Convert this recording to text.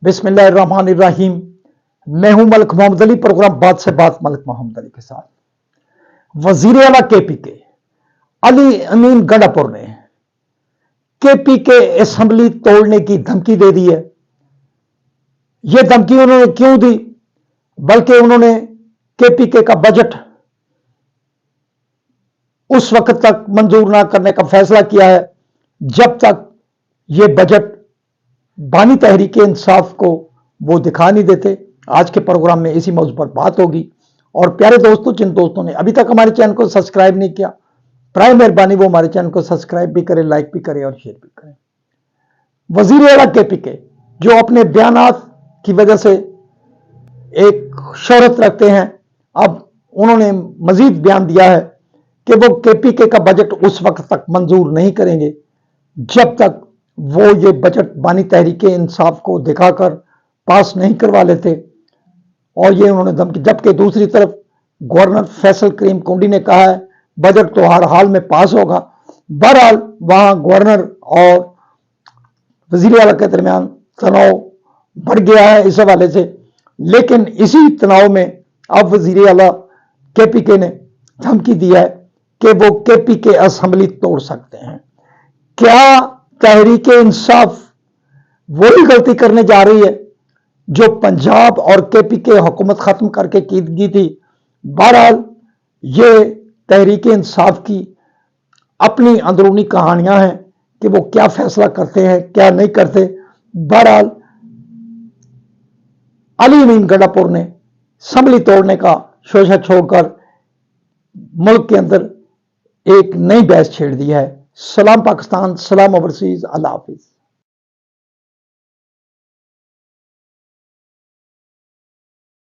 बिस्मिल्लाहिर्रहमानिर्रहीम। मैं हूं मलिक मोहम्मद अली, प्रोग्राम बात से बात मलिक मोहम्मद अली के साथ। वजीर आला केपी के अली अमीन गंडापुर ने केपी के असेंबली तोड़ने की धमकी दे दी है। यह धमकी उन्होंने क्यों दी? बल्कि उन्होंने केपी के का बजट उस वक्त तक मंजूर ना करने का फैसला किया है जब तक यह बजट बानी तहरीक इंसाफ को वो दिखा नहीं देते। आज के प्रोग्राम में इसी मौजूद पर बात होगी। और प्यारे दोस्तों, जिन दोस्तों ने अभी तक हमारे चैनल को सब्सक्राइब नहीं किया, प्राय मेहरबानी वो हमारे चैनल को सब्सक्राइब भी करें, लाइक भी करें और शेयर भी करें। वजीर आला केपी के जो अपने बयानात की वजह से एक शोहरत रखते हैं, अब उन्होंने मजीद बयान दिया है कि वो केपी के का बजट उस वक्त तक मंजूर नहीं करेंगे जब तक वो ये बजट बानी तहरीक इंसाफ को दिखाकर पास नहीं करवा लेते। और ये उन्होंने धमकी, जबकि दूसरी तरफ गवर्नर फैसल करीम कोंडी ने कहा है बजट तो हर हाल में पास होगा। बहरहाल वहां गवर्नर और वजीर आला के दरमियान तनाव बढ़ गया है इस हवाले से। लेकिन इसी तनाव में अब वजीर आला केपी के ने धमकी दिया है कि वो केपी के असेंबली तोड़ सकते हैं। क्या तहरीक इंसाफ वही गलती करने जा रही है जो पंजाब और केपी के हुकूमत खत्म करके की थी? बहरहाल ये तहरीक इंसाफ की अपनी अंदरूनी कहानियां हैं कि वो क्या फैसला करते हैं, क्या नहीं करते। बहरहाल अली अमीन गंडापुर ने असेंबली तोड़ने का शोषा छोड़कर मुल्क के अंदर एक नई बहस छेड़ दी है। सलाम पाकिस्तान, सलाम ओवरसीज, अल्लाह हाफिज।